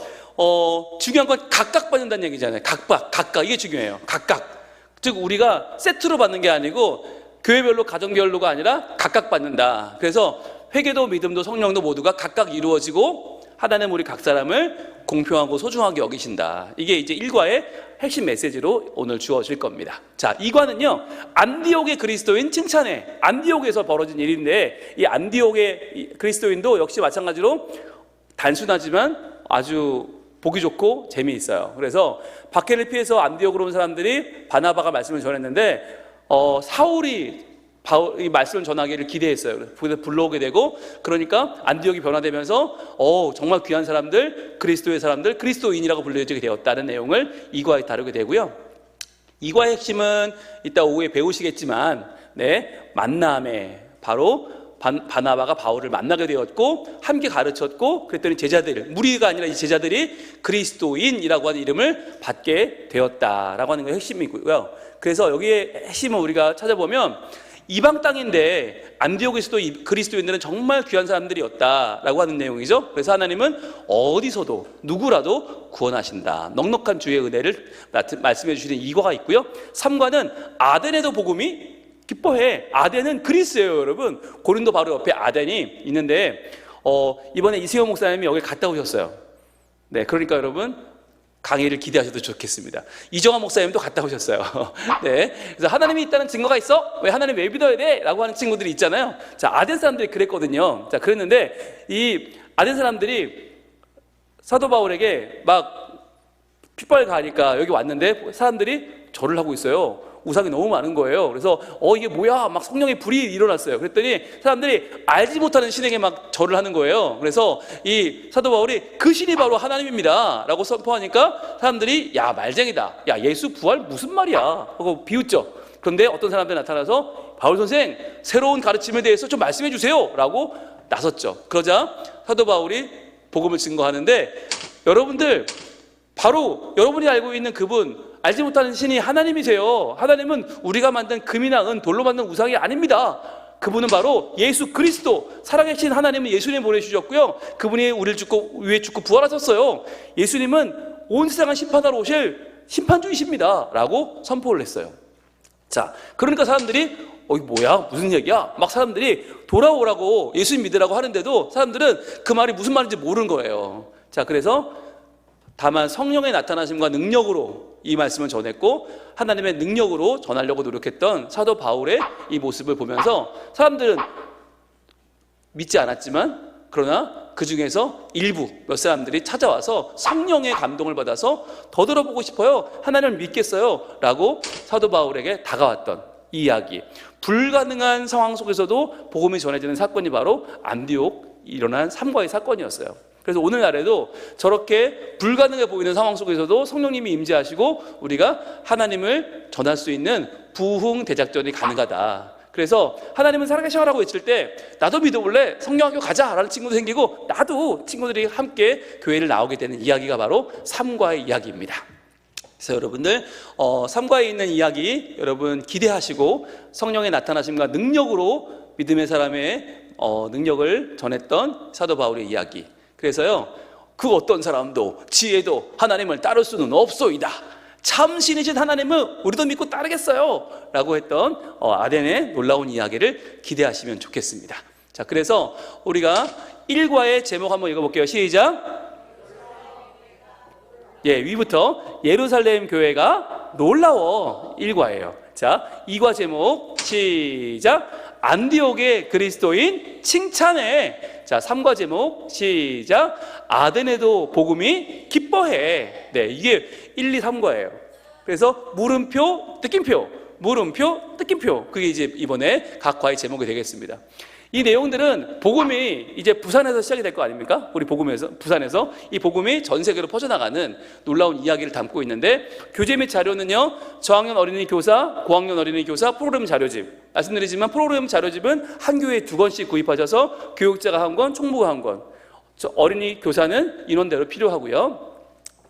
중요한 건 각각 받는다는 얘기잖아요. 각각 이게 중요해요. 각각. 즉 우리가 세트로 받는 게 아니고 교회별로 가정별로가 아니라 각각 받는다. 그래서 회개도 믿음도 성령도 모두가 각각 이루어지고 하나님 우리 각 사람을 공평하고 소중하게 여기신다. 이게 이제 1과의 핵심 메시지로 오늘 주어질 겁니다. 자, 2과는요, 안디옥의 그리스도인 칭찬해. 안디옥에서 벌어진 일인데 이 안디옥의 그리스도인도 역시 마찬가지로 단순하지만 아주 보기 좋고 재미있어요. 그래서 박해를 피해서 안디옥으로 온 사람들이 바나바가 말씀을 전했는데 사울이 이 말씀을 전하기를 기대했어요. 그래서 불러오게 되고, 그러니까 안디옥이 변화되면서 정말 귀한 사람들, 그리스도의 사람들, 그리스도인이라고 불려지게 되었다는 내용을 이과에 다루게 되고요. 이과의 핵심은 이따 오후에 배우시겠지만, 만남에 바로 바나바가 바울을 만나게 되었고 함께 가르쳤고, 그랬더니 제자들, 무리가 아니라 이 제자들이 그리스도인이라고 하는 이름을 받게 되었다라고 하는 게 핵심이고요. 그래서 여기에 핵심은 우리가 찾아보면 이방 땅인데 안디옥에서도 이 그리스도인들은 정말 귀한 사람들이었다라고 하는 내용이죠. 그래서 하나님은 어디서도 누구라도 구원하신다. 넉넉한 주의 은혜를 말씀해 주시는 이과가 있고요. 3과는 아덴에도 복음이 기뻐해. 아덴은 그리스예요, 여러분. 고린도 바로 옆에 아덴이 있는데 이번에 이승현 목사님이 여기 갔다 오셨어요. 네, 그러니까 여러분 강의를 기대하셔도 좋겠습니다. 이정환 목사님도 갔다 오셨어요. 네, 그래서 하나님이 있다는 증거가 있어? 왜 하나님 왜 믿어야 돼? 라고 하는 친구들이 있잖아요. 자, 아덴 사람들이 그랬거든요. 자, 그랬는데 이 아덴 사람들이 사도 바울에게 막 핏발 가니까 여기 왔는데 사람들이 절을 하고 있어요. 우상이 너무 많은 거예요. 그래서 이게 뭐야? 막 성령의 불이 일어났어요. 그랬더니 사람들이 알지 못하는 신에게 막 절을 하는 거예요. 그래서 이 사도 바울이 그 신이 바로 하나님입니다 라고 선포하니까 사람들이 야, 말쟁이다. 야, 예수 부활 무슨 말이야? 하고 비웃죠. 그런데 어떤 사람들이 나타나서 바울 선생, 새로운 가르침에 대해서 좀 말씀해 주세요 라고 나섰죠. 그러자 사도 바울이 복음을 증거하는데, 여러분들 바로 여러분이 알고 있는 그분, 알지 못하는 신이 하나님이세요. 하나님은 우리가 만든 금이나 은, 돌로 만든 우상이 아닙니다. 그분은 바로 예수 그리스도, 살아계신 하나님은 예수님 보내주셨고요. 그분이 우리를 위해 죽고 부활하셨어요. 예수님은 온 세상을 심판하러 오실 심판주이십니다 라고 선포를 했어요. 자, 그러니까 사람들이 이게 뭐야? 무슨 얘기야? 막 사람들이 돌아오라고 예수님 믿으라고 하는데도 사람들은 그 말이 무슨 말인지 모르는 거예요. 자, 그래서 다만 성령의 나타나심과 능력으로 이 말씀을 전했고 하나님의 능력으로 전하려고 노력했던 사도 바울의 이 모습을 보면서 사람들은 믿지 않았지만, 그러나 그 중에서 일부 몇 사람들이 찾아와서 성령의 감동을 받아서 더 들어보고 싶어요, 하나님을 믿겠어요 라고 사도 바울에게 다가왔던 이 이야기. 불가능한 상황 속에서도 복음이 전해지는 사건이 바로 안디옥 일어난 3과의 사건이었어요. 그래서 오늘날에도 저렇게 불가능해 보이는 상황 속에서도 성령님이 임재하시고 우리가 하나님을 전할 수 있는 부흥 대작전이 가능하다. 그래서 하나님은 살아계셔라고 외칠 때 나도 믿어볼래, 성령학교 가자 라는 친구도 생기고, 나도 친구들이 함께 교회를 나오게 되는 이야기가 바로 3과의 이야기입니다. 그래서 여러분들 3과에 있는 이야기 여러분 기대하시고, 성령의 나타나심과 능력으로 믿음의 사람의 능력을 전했던 사도 바울의 이야기. 그래서요, 그 어떤 사람도 지혜도 하나님을 따를 수는 없소이다. 참 신이신 하나님은 우리도 믿고 따르겠어요 라고 했던 아덴의 놀라운 이야기를 기대하시면 좋겠습니다. 자, 그래서 우리가 1과의 제목 한번 읽어볼게요. 시작. 위부터 예루살렘 교회가 놀라워 1과예요. 자, 2과 제목 시작. 안디옥의 그리스도인 칭찬해. 자, 3과 제목 시작. 아덴에도 복음이 기뻐해. 네, 이게 1, 2, 3과예요. 그래서 물음표, 느낌표, 물음표, 느낌표. 그게 이제 이번에 각 과의 제목이 되겠습니다. 이 내용들은 복음이 이제 부산에서 시작이 될 거 아닙니까? 우리 부산에서 이 복음이 전 세계로 퍼져나가는 놀라운 이야기를 담고 있는데, 교재 및 자료는요, 저학년 어린이 교사, 고학년 어린이 교사 프로그램 자료집. 말씀드리지만 프로그램 자료집은 한 교회에 2권씩 구입하셔서 교육자가 한 권, 총무가 한 권. 어린이 교사는 인원대로 필요하고요.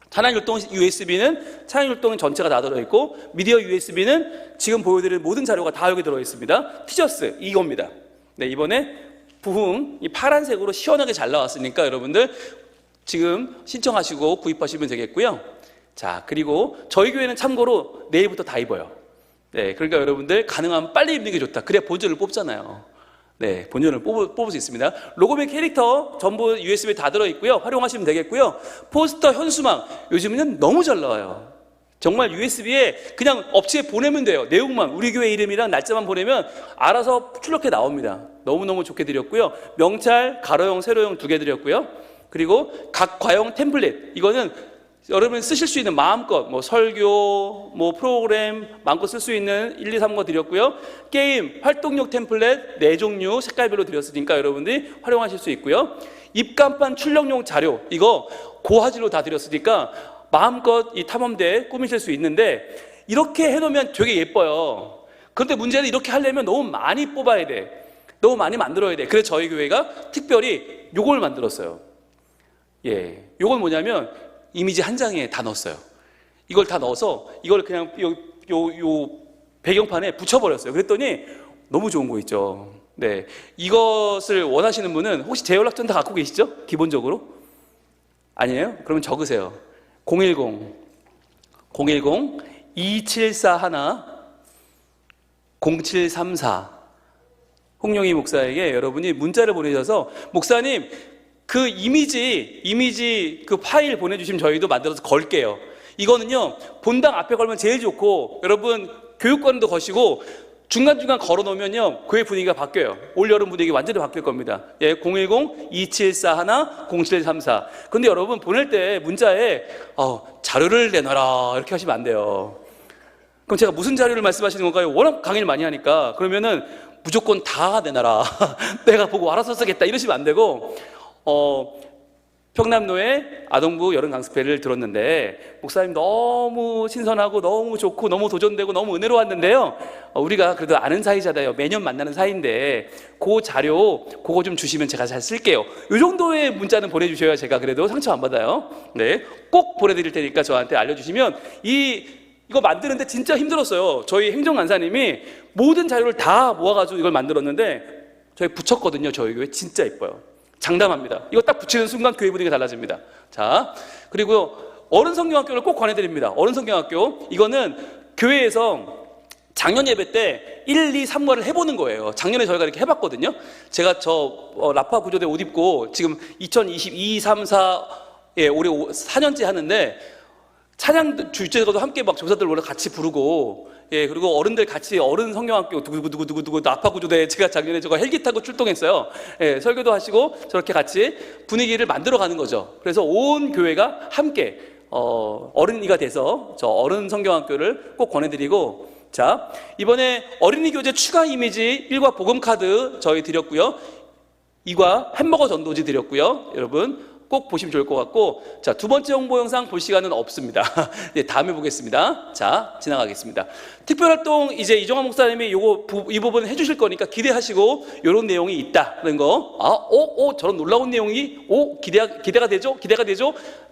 찬양율동 USB는 찬양율동 전체가 다 들어있고, 미디어 USB는 지금 보여드릴 모든 자료가 다 여기 들어있습니다. 티셔츠 이겁니다. 네, 이번에 부흥 이 파란색으로 시원하게 잘 나왔으니까 여러분들 지금 신청하시고 구입하시면 되겠고요. 자, 그리고 저희 교회는 참고로 내일부터 다 입어요. 네, 그러니까 여러분들 가능하면 빨리 입는 게 좋다. 그래야 본전을 뽑잖아요. 네, 본전을 뽑을 수 있습니다. 로고 및 캐릭터 전부 USB에 다 들어있고요. 활용하시면 되겠고요. 포스터, 현수막 요즘은 너무 잘 나와요. 정말 USB에 그냥 업체에 보내면 돼요. 내용만, 우리 교회 이름이랑 날짜만 보내면 알아서 출력해 나옵니다. 너무너무 좋게 드렸고요. 명찰, 가로형, 세로형 2개 드렸고요. 그리고 각 과형 템플릿, 이거는 여러분이 쓰실 수 있는 마음껏 뭐 설교, 뭐 프로그램 마음껏 쓸 수 있는 1, 2, 3거 드렸고요. 게임, 활동용 템플릿 4종류 색깔별로 드렸으니까 여러분들이 활용하실 수 있고요. 입간판 출력용 자료, 이거 고화질로 다 드렸으니까 마음껏 이 탐험대 꾸미실 수 있는데 이렇게 해놓으면 되게 예뻐요. 그런데 문제는 이렇게 하려면 너무 많이 뽑아야 돼. 너무 많이 만들어야 돼. 그래서 저희 교회가 특별히 요걸 만들었어요. 예, 요건 뭐냐면 이미지 한 장에 다 넣었어요. 이걸 다 넣어서 이걸 그냥 요 배경판에 붙여버렸어요. 그랬더니 너무 좋은 거 있죠. 네, 이것을 원하시는 분은 혹시 제 연락처 다 갖고 계시죠? 기본적으로? 아니에요? 그러면 적으세요. 010-2741-0734 홍용희 목사에게 여러분이 문자를 보내셔서 목사님 그 이미지 그 파일 보내주시면 저희도 만들어서 걸게요. 이거는요 본당 앞에 걸면 제일 좋고 여러분 교육관도 거시고 중간중간 걸어놓으면요 교회 분위기가 바뀌어요. 올여름 분위기 완전히 바뀔 겁니다. 예, 010-2741-0734 근데 여러분 보낼 때 문자에 자료를 내놔라 이렇게 하시면 안 돼요. 그럼 제가 무슨 자료를 말씀하시는 건가요? 워낙 강의를 많이 하니까 그러면은 무조건 다 내놔라 내가 보고 알아서 쓰겠다 이러시면 안 되고 평남로의 아동부 여름 강습회를 들었는데 목사님 너무 신선하고 너무 좋고 너무 도전되고 너무 은혜로웠는데요 우리가 그래도 아는 사이잖아요. 매년 만나는 사이인데 그 자료 그거 좀 주시면 제가 잘 쓸게요. 이 정도의 문자는 보내주셔야 제가 그래도 상처 안 받아요. 네, 꼭 보내드릴 테니까 저한테 알려주시면 이거 만드는데 진짜 힘들었어요. 저희 행정간사님이 모든 자료를 다 모아가지고 이걸 만들었는데 저희 붙였거든요. 저희 교회 진짜 예뻐요. 장담합니다. 이거 딱 붙이는 순간 교회 분위기가 달라집니다. 자, 그리고 어른 성경학교를 꼭 권해드립니다. 어른 성경학교 이거는 교회에서 작년 예배 때 1, 2, 3과를 해보는 거예요. 작년에 저희가 이렇게 해봤거든요. 제가 라파 구조대 옷 입고 지금 2022, 3, 4에 올해 4년째 하는데 찬양 주제가도 함께 막 조사들 원래 같이 부르고 예 그리고 어른들 같이 어른 성경학교 누구 나파 구조대 제가 작년에 저거 헬기 타고 출동했어요. 예 설교도 하시고 저렇게 같이 분위기를 만들어가는 거죠. 그래서 온 교회가 함께 어른이가 돼서 저 어른 성경학교를 꼭 권해드리고 자 이번에 어린이 교재 추가 이미지 1과 복음 카드 저희 드렸고요. 2과 햄버거 전도지 드렸고요. 여러분. 꼭 보시면 좋을 것 같고 자, 두 번째 홍보 영상 볼 시간은 없습니다. 네, 다음에 보겠습니다. 자, 지나가겠습니다. 특별활동 이제 이종환 목사님이 이 부분 해주실 거니까 기대하시고 이런 내용이 있다는 거 저런 놀라운 내용이 기대가 되죠?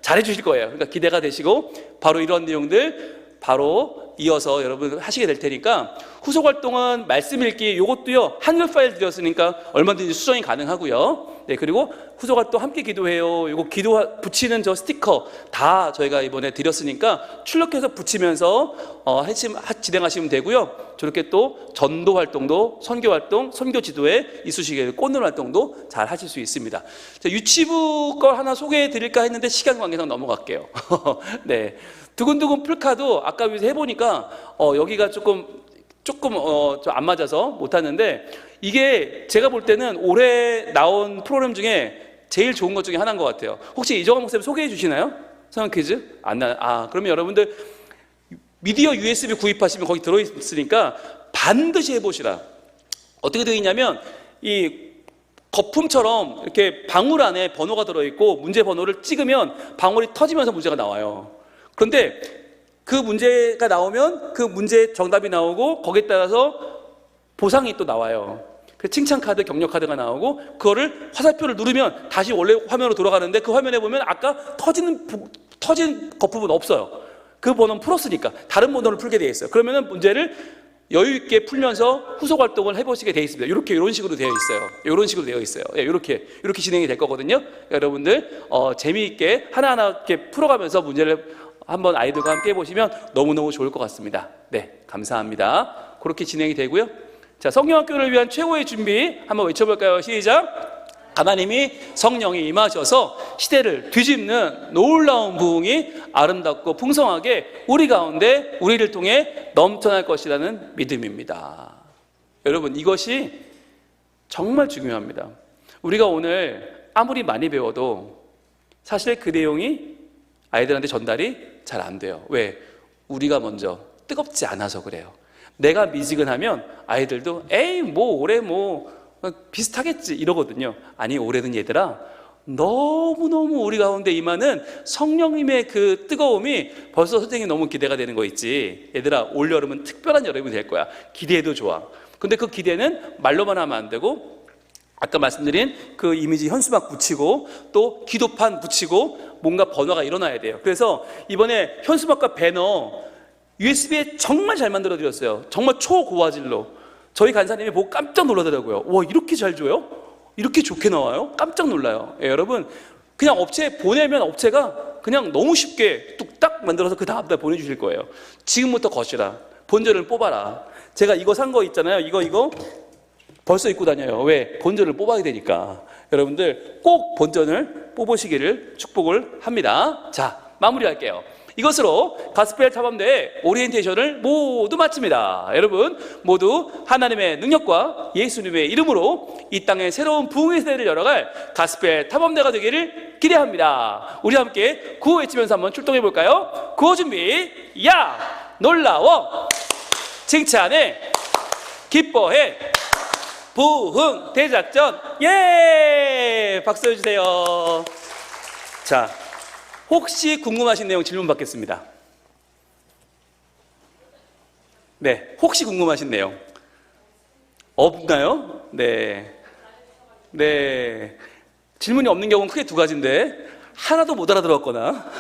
잘해 주실 거예요. 그러니까 기대가 되시고 바로 이런 내용들 바로 이어서 여러분 하시게 될 테니까 후속 활동은 말씀 읽기 이것도요 한글 파일 드렸으니까 얼마든지 수정이 가능하고요. 네 그리고 후속 활동 함께 기도해요. 이거 기도 붙이는 저 스티커 다 저희가 이번에 드렸으니까 출력해서 붙이면서 진행하시면 되고요. 저렇게 또 전도 활동도 선교 활동, 선교 지도에 이쑤시개 꽂는 활동도 잘 하실 수 있습니다. 자, 유치부 걸 하나 소개해 드릴까 했는데 시간 관계상 넘어갈게요. 네. 두근두근 풀카도 아까 위에서 해보니까 여기가 조금 안 맞아서 못하는데 이게 제가 볼 때는 올해 나온 프로그램 중에 제일 좋은 것 중에 하나인 것 같아요. 혹시 이정환 목사님 소개해 주시나요? 성형 퀴즈? 그러면 여러분들 미디어 USB 구입하시면 거기 들어있으니까 반드시 해보시라. 어떻게 되어 있냐면 이 거품처럼 이렇게 방울 안에 번호가 들어있고 문제 번호를 찍으면 방울이 터지면서 문제가 나와요. 그런데 그 문제가 나오면 그 문제 정답이 나오고 거기에 따라서 보상이 또 나와요. 그 칭찬카드, 격려카드가 나오고 그거를 화살표를 누르면 다시 원래 화면으로 돌아가는데 그 화면에 보면 아까 터진 거품은 없어요. 그 번호는 풀었으니까 다른 번호를 풀게 되어 있어요. 그러면은 문제를 여유 있게 풀면서 후속 활동을 해보시게 되어 있습니다. 이런 식으로 되어 있어요. 이런 식으로 되어 있어요. 예, 이렇게 진행이 될 거거든요. 여러분들 재미있게 하나하나 이렇게 풀어가면서 문제를 한번 아이들과 함께 해보시면 너무너무 좋을 것 같습니다. 네, 감사합니다. 그렇게 진행이 되고요. 자, 성령학교를 위한 최고의 준비 한번 외쳐볼까요? 시작! 하나님이 성령이 임하셔서 시대를 뒤집는 놀라운 부흥이 아름답고 풍성하게 우리 가운데 우리를 통해 넘쳐날 것이라는 믿음입니다. 여러분, 이것이 정말 중요합니다. 우리가 오늘 아무리 많이 배워도 사실 그 내용이 아이들한테 전달이 잘 안 돼요. 왜? 우리가 먼저 뜨겁지 않아서 그래요. 내가 미지근하면 아이들도 에이 뭐 올해 뭐 비슷하겠지 이러거든요. 아니 올해는 얘들아 너무너무 우리 가운데 임하는 성령님의 그 뜨거움이 벌써 선생님이 너무 기대가 되는 거 있지. 얘들아 올여름은 특별한 여름이 될 거야. 기대해도 좋아. 근데 그 기대는 말로만 하면 안 되고 아까 말씀드린 그 이미지 현수막 붙이고 또 기도판 붙이고 뭔가 번화가 일어나야 돼요. 그래서 이번에 현수막과 배너 USB에 정말 잘 만들어 드렸어요. 정말 초고화질로. 저희 간사님이 보고 깜짝 놀라더라고요. 와 이렇게 잘 줘요? 이렇게 좋게 나와요? 깜짝 놀라요. 예, 여러분 그냥 업체에 보내면 업체가 그냥 너무 쉽게 뚝딱 만들어서 그 다음날 보내주실 거예요. 지금부터 거시라. 본전을 뽑아라. 제가 이거 산 거 있잖아요. 이거 벌써 입고 다녀요. 왜? 본전을 뽑아야 되니까. 여러분들 꼭 본전을 뽑으시기를 축복을 합니다. 자, 마무리할게요. 이것으로 가스펠 탐험대회 오리엔테이션을 모두 마칩니다. 여러분 모두 하나님의 능력과 예수님의 이름으로 이 땅에 새로운 부흥의 세대를 열어갈 가스펠 탐험대가 되기를 기대합니다. 우리 함께 구호 외치면서 한번 출동해 볼까요? 구호 준비. 야 놀라워 칭찬해 기뻐해 부흥 대작전. 예 박수 해주세요. 자, 혹시 궁금하신 내용 질문 받겠습니다. 네, 혹시 궁금하신 내용 없나요? 네, 질문이 없는 경우는 크게 두 가지인데 하나도 못 알아들었거나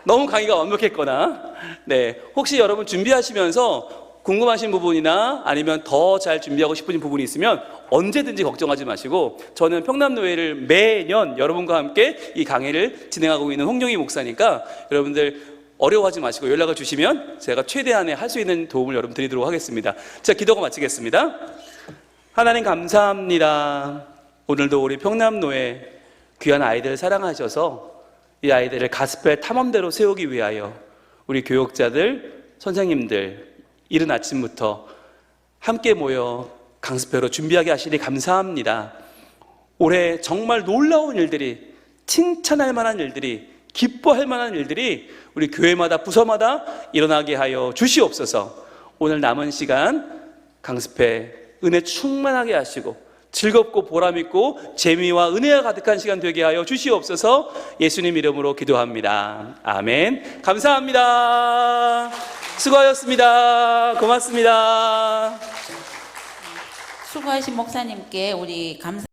너무 강의가 완벽했거나, 네, 혹시 여러분 준비하시면서 궁금하신 부분이나 아니면 더 잘 준비하고 싶으신 부분이 있으면 언제든지 걱정하지 마시고, 저는 평남노회를 매년 여러분과 함께 이 강의를 진행하고 있는 홍영희 목사니까 여러분들 어려워하지 마시고 연락을 주시면 제가 최대한의 할 수 있는 도움을 여러분 드리도록 하겠습니다. 자, 기도가 마치겠습니다. 하나님 감사합니다. 오늘도 우리 평남노회 귀한 아이들을 사랑하셔서 이 아이들을 가스펠 탐험대로 세우기 위하여 우리 교육자들, 선생님들 이른 아침부터 함께 모여 강습회로 준비하게 하시니 감사합니다. 올해 정말 놀라운 일들이, 칭찬할 만한 일들이, 기뻐할 만한 일들이 우리 교회마다 부서마다 일어나게 하여 주시옵소서. 오늘 남은 시간 강습회 은혜 충만하게 하시고 즐겁고 보람있고 재미와 은혜가 가득한 시간 되게 하여 주시옵소서. 예수님 이름으로 기도합니다. 아멘. 감사합니다. 수고하셨습니다. 고맙습니다. 수고하신 목사님께 우리 감사